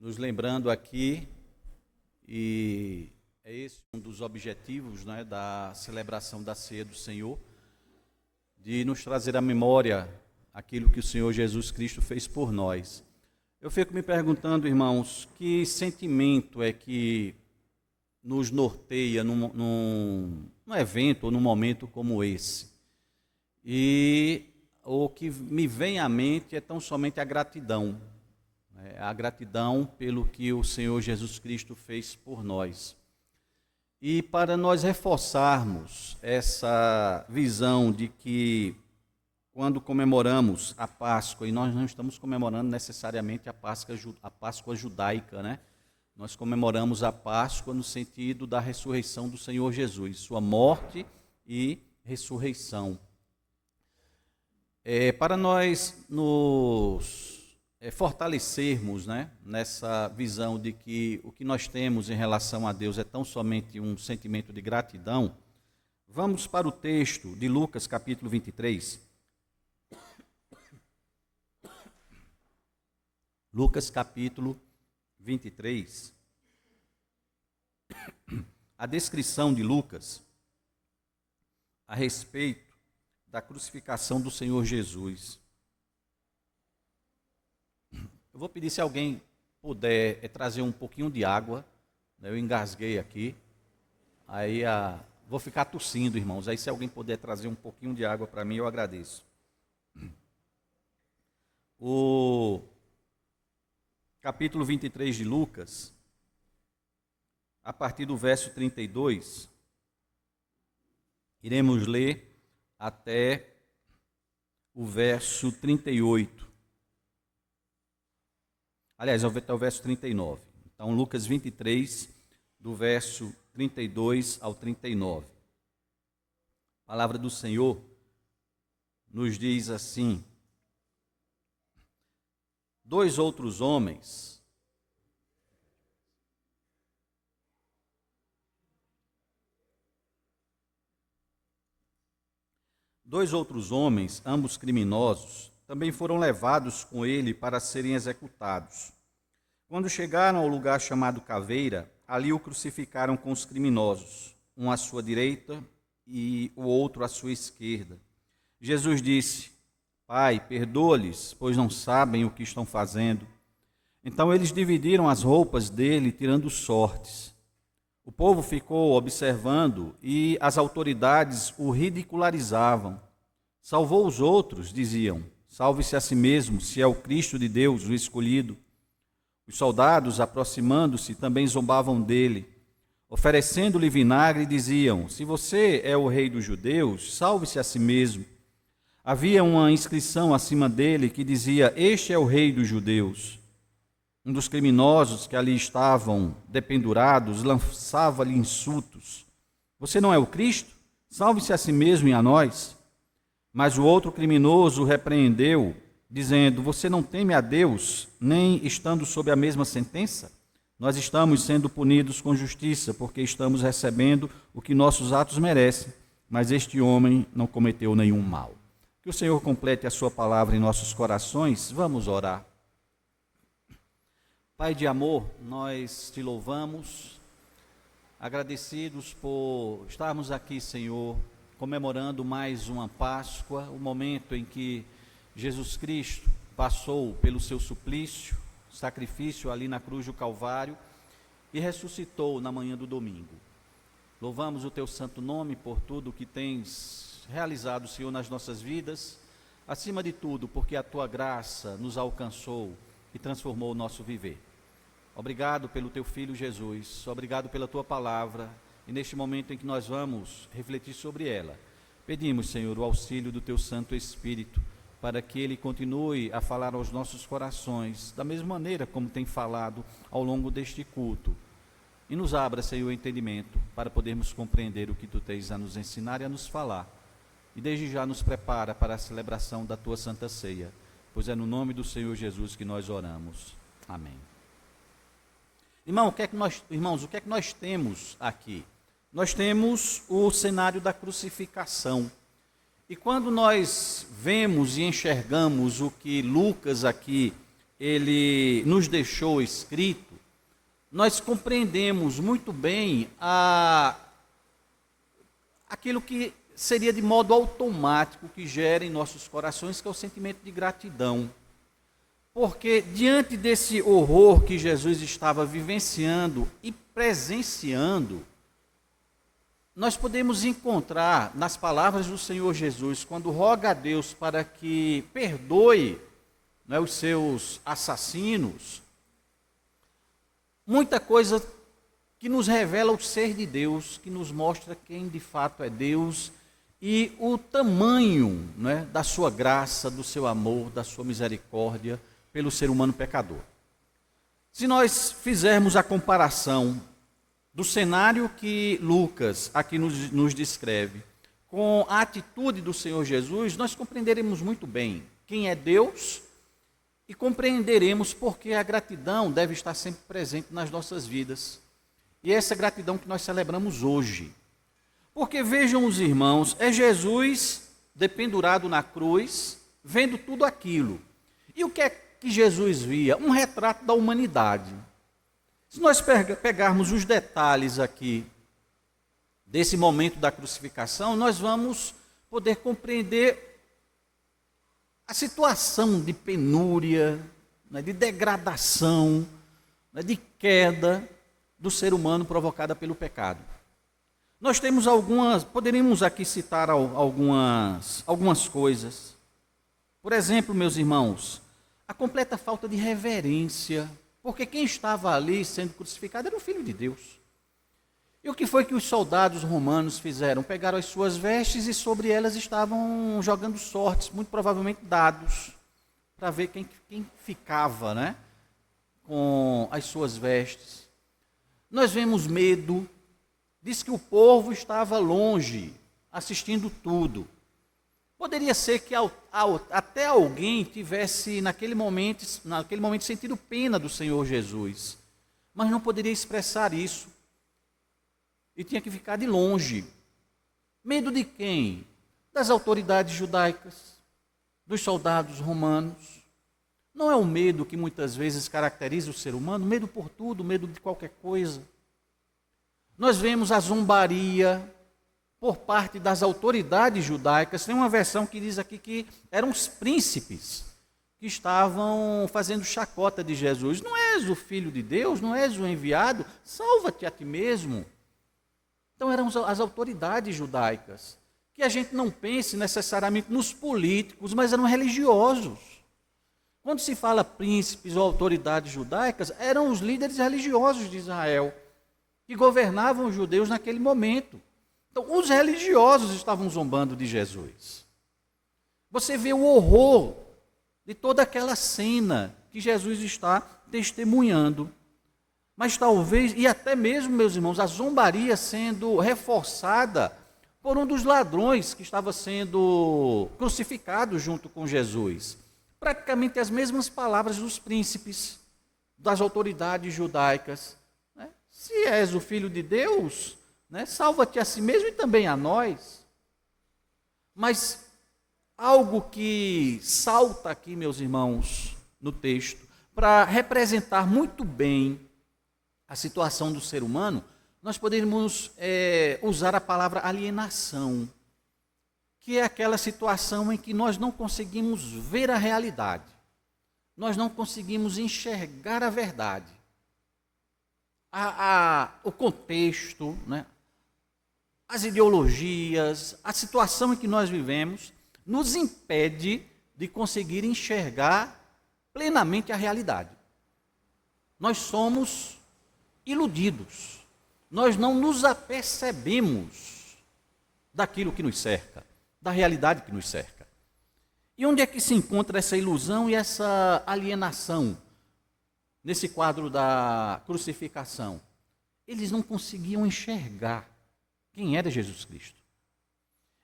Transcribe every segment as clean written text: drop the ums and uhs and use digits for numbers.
nos lembrando aqui, e é esse um dos objetivos, né, da celebração da Ceia do Senhor, de nos trazer à memória aquilo que o Senhor Jesus Cristo fez por nós. Eu fico me perguntando, irmãos, que sentimento é que nos norteia num evento ou num momento como esse. E o que me vem à mente é tão somente a gratidão. A gratidão pelo que o Senhor Jesus Cristo fez por nós. E para nós reforçarmos essa visão de que quando comemoramos a Páscoa, e nós não estamos comemorando necessariamente a Páscoa judaica, né? Nós comemoramos a Páscoa no sentido da ressurreição do Senhor Jesus, sua morte e ressurreição. Para nós nos fortalecermos, né, nessa visão de que o que nós temos em relação a Deus é tão somente um sentimento de gratidão, vamos para o texto de Lucas capítulo 23. Lucas capítulo 23. A descrição de Lucas a respeito da crucificação do Senhor Jesus. Eu vou pedir se alguém puder trazer um pouquinho de água, né? Eu engasguei aqui, aí vou ficar tossindo, irmãos, aí se alguém puder trazer um pouquinho de água para mim, eu agradeço. O capítulo 23 de Lucas, a partir do verso 32, iremos ler até o verso 38. Aliás, até o verso 39. Então, Lucas 23, do verso 32 ao 39. A palavra do Senhor nos diz assim: dois outros homens ambos criminosos, também foram levados com ele para serem executados. Quando chegaram ao lugar chamado Caveira, ali o crucificaram com os criminosos, um à sua direita e o outro à sua esquerda. Jesus disse: Pai, perdoa-lhes, pois não sabem o que estão fazendo. Então eles dividiram as roupas dele, tirando sortes. O povo ficou observando e as autoridades o ridicularizavam. Salvou os outros, diziam. Salve-se a si mesmo, se é o Cristo de Deus, o escolhido. Os soldados, aproximando-se, também zombavam dele. Oferecendo-lhe vinagre, diziam: Se você é o rei dos judeus, salve-se a si mesmo. Havia uma inscrição acima dele que dizia: Este é o rei dos judeus. Um dos criminosos que ali estavam dependurados lançava-lhe insultos: Você não é o Cristo? Salve-se a si mesmo e a nós. Mas o outro criminoso o repreendeu, dizendo: Você não teme a Deus, nem estando sob a mesma sentença? Nós estamos sendo punidos com justiça, porque estamos recebendo o que nossos atos merecem, mas este homem não cometeu nenhum mal. Que o Senhor complete a sua palavra em nossos corações. Vamos orar. Pai de amor, nós te louvamos, agradecidos por estarmos aqui, Senhor, comemorando mais uma Páscoa, o momento em que Jesus Cristo passou pelo seu suplício, sacrifício ali na cruz do Calvário e ressuscitou na manhã do domingo. Louvamos o teu santo nome por tudo que tens realizado, Senhor, nas nossas vidas, acima de tudo, porque a tua graça nos alcançou e transformou o nosso viver. Obrigado pelo teu Filho Jesus, obrigado pela tua palavra, e neste momento em que nós vamos refletir sobre ela, pedimos, Senhor, o auxílio do teu Santo Espírito, para que ele continue a falar aos nossos corações, da mesma maneira como tem falado ao longo deste culto, e nos abra, Senhor, o entendimento, para podermos compreender o que tu tens a nos ensinar e a nos falar, e desde já nos prepara para a celebração da tua Santa Ceia, pois é no nome do Senhor Jesus que nós oramos. Amém. Irmãos, o que é que nós temos aqui? Nós temos o cenário da crucificação. E quando nós vemos e enxergamos o que Lucas aqui ele nos deixou escrito, nós compreendemos muito bem aquilo que seria de modo automático que gera em nossos corações, que é o sentimento de gratidão. Porque diante desse horror que Jesus estava vivenciando e presenciando, nós podemos encontrar nas palavras do Senhor Jesus, quando roga a Deus para que perdoe, né, os seus assassinos, muita coisa que nos revela o ser de Deus, que nos mostra quem de fato é Deus e o tamanho, né, da sua graça, do seu amor, da sua misericórdia pelo ser humano pecador. Se nós fizermos a comparação do cenário que Lucas aqui nos descreve com a atitude do Senhor Jesus, nós compreenderemos muito bem quem é Deus e compreenderemos porque a gratidão deve estar sempre presente nas nossas vidas. E é essa gratidão que nós celebramos hoje. Porque vejam os irmãos, é Jesus dependurado na cruz, vendo tudo aquilo. E o que é que Jesus via? Um retrato da humanidade. Se nós pegarmos os detalhes aqui desse momento da crucificação, nós vamos poder compreender a situação de penúria, né, de degradação, né, de queda do ser humano provocada pelo pecado. Nós temos poderíamos aqui citar algumas coisas. Por exemplo, meus irmãos, a completa falta de reverência, porque quem estava ali sendo crucificado era o Filho de Deus. E o que foi que os soldados romanos fizeram? Pegaram as suas vestes e sobre elas estavam jogando sortes, muito provavelmente dados, para ver quem ficava, né, com as suas vestes. Nós vemos medo, diz que o povo estava longe, assistindo tudo. Poderia ser que até alguém tivesse naquele momento sentido pena do Senhor Jesus, mas não poderia expressar isso. E tinha que ficar de longe. Medo de quem? Das autoridades judaicas, dos soldados romanos. Não é o medo que muitas vezes caracteriza o ser humano, medo por tudo, medo de qualquer coisa. Nós vemos a zombaria por parte das autoridades judaicas. Tem uma versão que diz aqui que eram os príncipes que estavam fazendo chacota de Jesus. Não és o Filho de Deus? Não és o enviado? Salva-te a ti mesmo. Então eram as autoridades judaicas, que a gente não pense necessariamente nos políticos, mas eram religiosos. Quando se fala príncipes ou autoridades judaicas, eram os líderes religiosos de Israel, que governavam os judeus naquele momento. Então, os religiosos estavam zombando de Jesus. Você vê o horror de toda aquela cena que Jesus está testemunhando. Mas talvez, e até mesmo, meus irmãos, a zombaria sendo reforçada por um dos ladrões que estava sendo crucificado junto com Jesus. Praticamente as mesmas palavras dos príncipes, das autoridades judaicas. Né? Se és o Filho de Deus, né, salva-te a si mesmo e também a nós. Mas algo que salta aqui, meus irmãos, no texto, para representar muito bem a situação do ser humano, nós poderíamos usar a palavra alienação, que é aquela situação em que nós não conseguimos ver a realidade, nós não conseguimos enxergar a verdade, o contexto, né, as ideologias, a situação em que nós vivemos, nos impede de conseguir enxergar plenamente a realidade. Nós somos iludidos, nós não nos apercebemos daquilo que nos cerca, da realidade que nos cerca. E onde é que se encontra essa ilusão e essa alienação nesse quadro da crucificação? Eles não conseguiam enxergar quem era Jesus Cristo.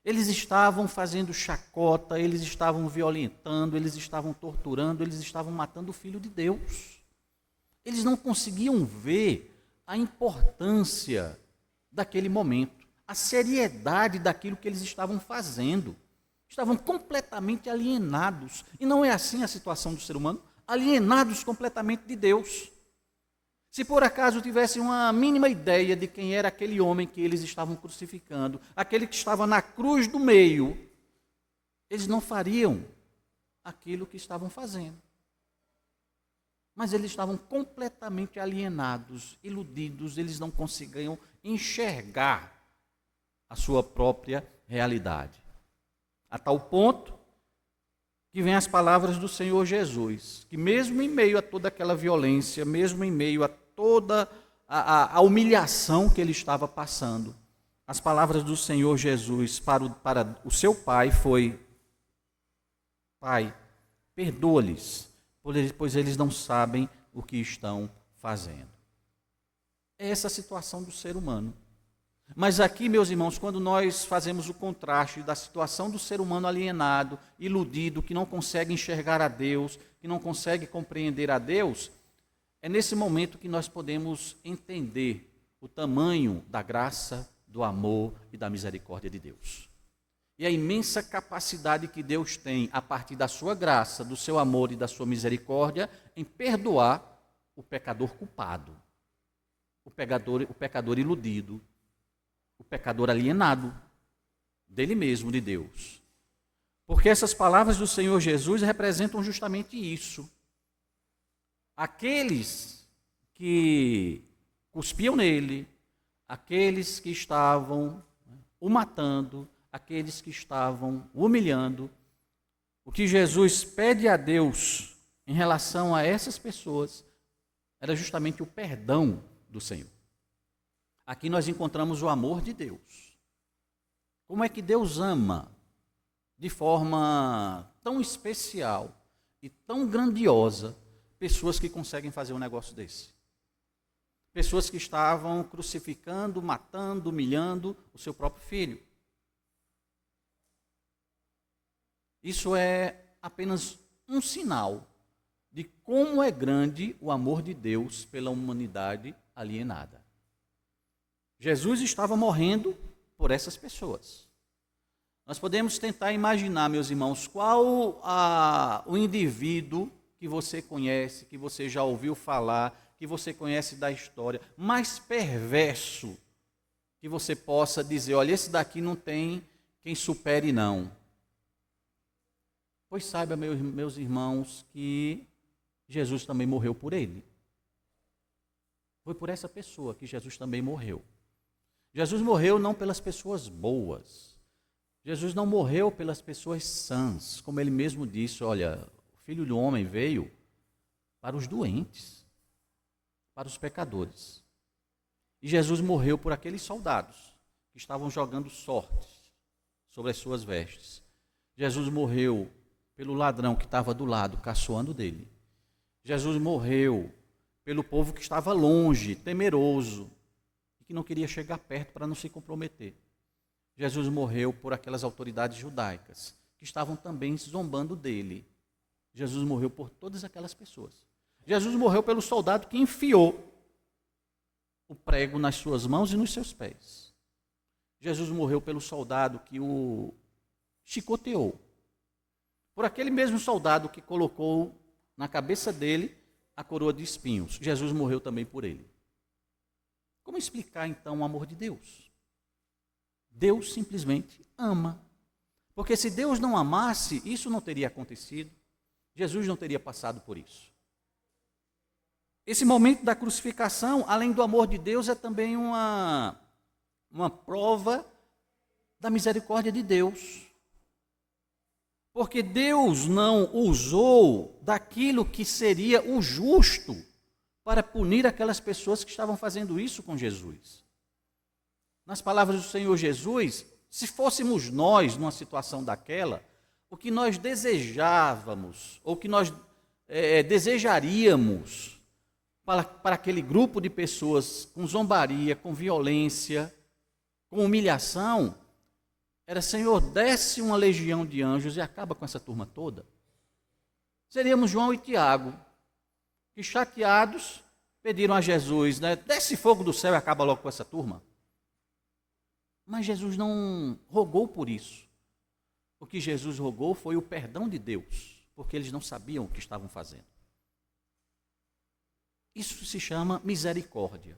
Eles estavam fazendo chacota, eles estavam violentando, eles estavam torturando, eles estavam matando o Filho de Deus. Eles não conseguiam ver a importância daquele momento, a seriedade daquilo que eles estavam fazendo. Estavam completamente alienados. E não é assim a situação do ser humano? alienados completamente de Deus. Se por acaso tivessem uma mínima ideia de quem era aquele homem que eles estavam crucificando, aquele que estava na cruz do meio, eles não fariam aquilo que estavam fazendo. Mas eles estavam completamente alienados, iludidos, eles não conseguiam enxergar a sua própria realidade. A tal ponto que vem as palavras do Senhor Jesus, que mesmo em meio a toda aquela violência, mesmo em meio a toda a humilhação que ele estava passando, as palavras do Senhor Jesus para o seu pai foi: Pai, perdoa-lhes, pois eles não sabem o que estão fazendo. É essa a situação do ser humano. Mas aqui, meus irmãos, quando nós fazemos o contraste da situação do ser humano alienado, iludido, que não consegue enxergar a Deus, que não consegue compreender a Deus, é nesse momento que nós podemos entender o tamanho da graça, do amor e da misericórdia de Deus. E a imensa capacidade que Deus tem, a partir da sua graça, do seu amor e da sua misericórdia, em perdoar o pecador culpado, o pecador iludido, o pecador alienado dele mesmo, de Deus. Porque essas palavras do Senhor Jesus representam justamente isso. Aqueles que cuspiam nele, aqueles que estavam o matando, aqueles que estavam o humilhando, o que Jesus pede a Deus em relação a essas pessoas era justamente o perdão do Senhor. Aqui nós encontramos o amor de Deus. Como é que Deus ama de forma tão especial e tão grandiosa pessoas que conseguem fazer um negócio desse? Pessoas que estavam crucificando, matando, humilhando o seu próprio filho. Isso é apenas um sinal de como é grande o amor de Deus pela humanidade alienada. Jesus estava morrendo por essas pessoas. Nós podemos tentar imaginar, meus irmãos, qual o indivíduo que você conhece, que você já ouviu falar, que você conhece da história, mais perverso, que você possa dizer: olha, esse daqui não tem quem supere não. Pois saiba, meus irmãos, que Jesus também morreu por ele. Foi por essa pessoa que Jesus também morreu. Jesus morreu não pelas pessoas boas. Jesus não morreu pelas pessoas sãs. Como ele mesmo disse, olha, o Filho do Homem veio para os doentes, para os pecadores. E Jesus morreu por aqueles soldados que estavam jogando sortes sobre as suas vestes. Jesus morreu pelo ladrão que estava do lado, caçoando dele. Jesus morreu pelo povo que estava longe, temeroso, e que não queria chegar perto para não se comprometer. Jesus morreu por aquelas autoridades judaicas que estavam também zombando dele. Jesus morreu por todas aquelas pessoas. Jesus morreu pelo soldado que enfiou o prego nas suas mãos e nos seus pés. Jesus morreu pelo soldado que o chicoteou. Por aquele mesmo soldado que colocou na cabeça dele a coroa de espinhos. Jesus morreu também por ele. Como explicar, então, o amor de Deus? Deus simplesmente ama. Porque se Deus não amasse, isso não teria acontecido. Jesus não teria passado por isso. Esse momento da crucificação, além do amor de Deus, é também uma prova da misericórdia de Deus. Porque Deus não usou daquilo que seria o justo para punir aquelas pessoas que estavam fazendo isso com Jesus. Nas palavras do Senhor Jesus, se fôssemos nós numa situação daquela, o que nós desejávamos, ou o que nós desejaríamos para aquele grupo de pessoas com zombaria, com violência, com humilhação, era: Senhor, desce uma legião de anjos e acaba com essa turma toda. Seríamos João e Tiago, que chateados pediram a Jesus, né, desce fogo do céu e acaba logo com essa turma. Mas Jesus não rogou por isso. O que Jesus rogou foi o perdão de Deus, porque eles não sabiam o que estavam fazendo. Isso se chama misericórdia.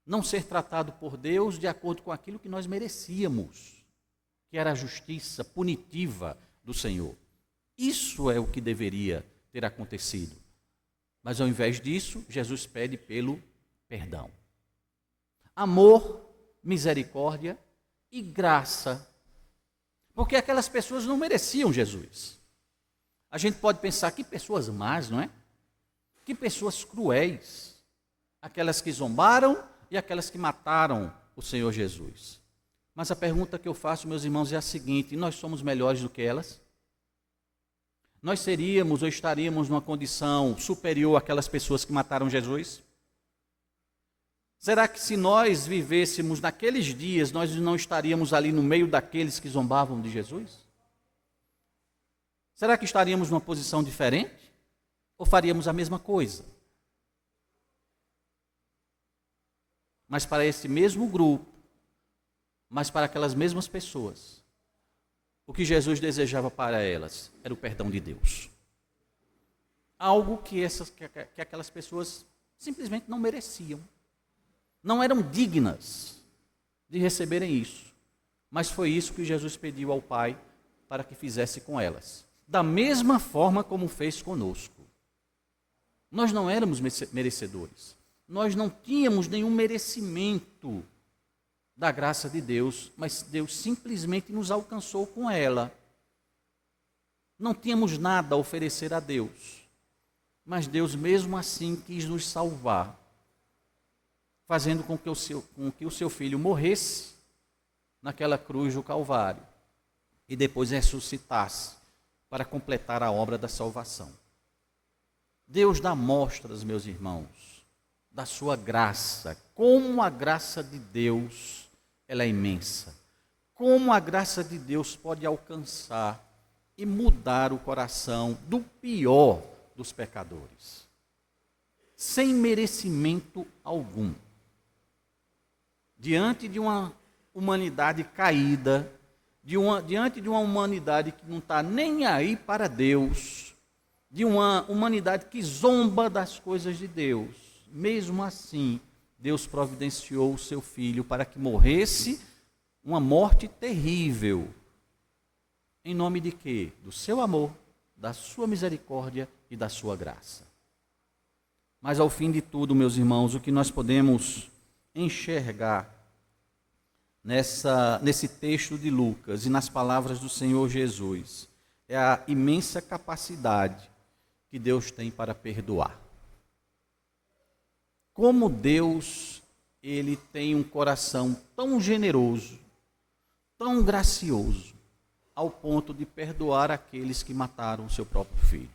Não ser tratado por Deus de acordo com aquilo que nós merecíamos, que era a justiça punitiva do Senhor. Isso é o que deveria ter acontecido. Mas ao invés disso, Jesus pede pelo perdão. Amor, misericórdia e graça. Porque aquelas pessoas não mereciam Jesus. A gente pode pensar, que pessoas más, não é? Que pessoas cruéis. Aquelas que zombaram e aquelas que mataram o Senhor Jesus. Mas a pergunta que eu faço, meus irmãos, é a seguinte: nós somos melhores do que elas? Nós seríamos ou estaríamos numa condição superior àquelas pessoas que mataram Jesus? Será que se nós vivêssemos naqueles dias, nós não estaríamos ali no meio daqueles que zombavam de Jesus? Será que estaríamos numa posição diferente? Ou faríamos a mesma coisa? Mas para esse mesmo grupo, mas para aquelas mesmas pessoas, o que Jesus desejava para elas era o perdão de Deus. Algo que aquelas pessoas simplesmente não mereciam. Não eram dignas de receberem isso. Mas foi isso que Jesus pediu ao Pai para que fizesse com elas. Da mesma forma como fez conosco. Nós não éramos merecedores. Nós não tínhamos nenhum merecimento da graça de Deus, mas Deus simplesmente nos alcançou com ela. Não tínhamos nada a oferecer a Deus, mas Deus mesmo assim quis nos salvar, fazendo com que o seu filho morresse naquela cruz do Calvário e depois ressuscitasse para completar a obra da salvação. Deus dá mostras, meus irmãos, da sua graça. Como a graça de Deus, ela é imensa. Como a graça de Deus pode alcançar e mudar o coração do pior dos pecadores, sem merecimento algum. Diante de uma humanidade caída, diante de uma humanidade que não está nem aí para Deus, de uma humanidade que zomba das coisas de Deus, mesmo assim, Deus providenciou o seu Filho para que morresse uma morte terrível. Em nome de quê? Do seu amor, da sua misericórdia e da sua graça. Mas ao fim de tudo, meus irmãos, o que nós podemos enxergar nesse texto de Lucas e nas palavras do Senhor Jesus é a imensa capacidade que Deus tem para perdoar. Como Deus, ele tem um coração tão generoso, tão gracioso, ao ponto de perdoar aqueles que mataram o seu próprio filho.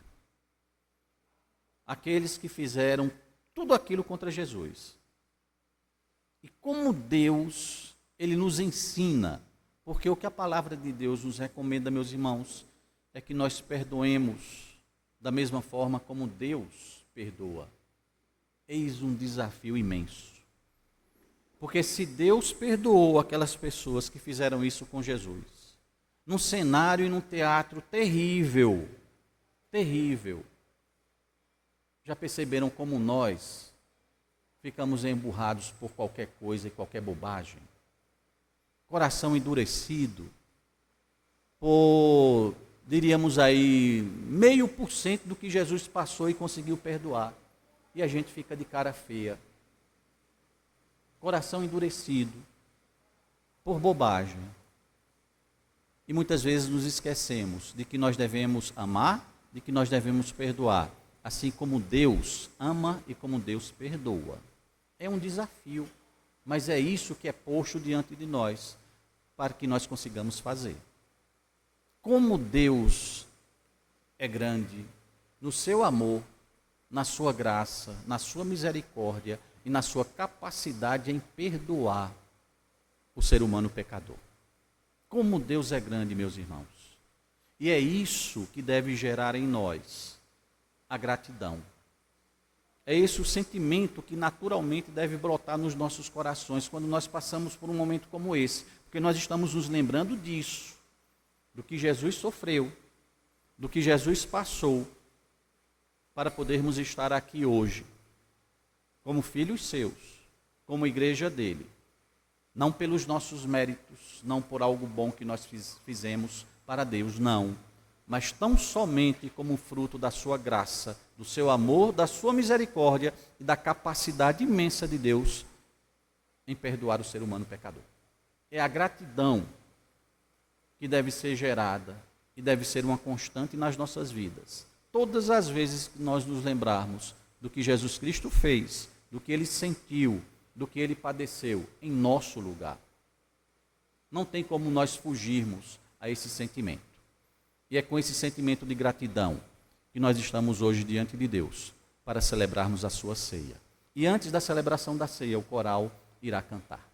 Aqueles que fizeram tudo aquilo contra Jesus. E como Deus, ele nos ensina, porque o que a palavra de Deus nos recomenda, meus irmãos, é que nós perdoemos da mesma forma como Deus perdoa. Eis um desafio imenso. Porque se Deus perdoou aquelas pessoas que fizeram isso com Jesus, num cenário e num teatro terrível, terrível, já perceberam como nós ficamos emburrados por qualquer coisa e qualquer bobagem? Coração endurecido, por, diríamos aí, 0,5% do que Jesus passou e conseguiu perdoar. E a gente fica de cara feia. Coração endurecido por bobagem. E muitas vezes nos esquecemos de que nós devemos amar, de que nós devemos perdoar, assim como Deus ama e como Deus perdoa. É um desafio, mas é isso que é posto diante de nós, para que nós consigamos fazer. Como Deus é grande no seu amor, na sua graça, na sua misericórdia e na sua capacidade em perdoar o ser humano pecador. Como Deus é grande, meus irmãos. E é isso que deve gerar em nós a gratidão. É esse o sentimento que naturalmente deve brotar nos nossos corações quando nós passamos por um momento como esse, porque nós estamos nos lembrando disso, do que Jesus sofreu, do que Jesus passou, para podermos estar aqui hoje, como filhos seus, como igreja dele, não pelos nossos méritos, não por algo bom que nós fizemos para Deus, não, mas tão somente como fruto da sua graça, do seu amor, da sua misericórdia e da capacidade imensa de Deus em perdoar o ser humano pecador. É a gratidão que deve ser gerada e deve ser uma constante nas nossas vidas. Todas as vezes que nós nos lembrarmos do que Jesus Cristo fez, do que ele sentiu, do que ele padeceu em nosso lugar, não tem como nós fugirmos a esse sentimento. E é com esse sentimento de gratidão que nós estamos hoje diante de Deus para celebrarmos a sua ceia. E antes da celebração da ceia, o coral irá cantar.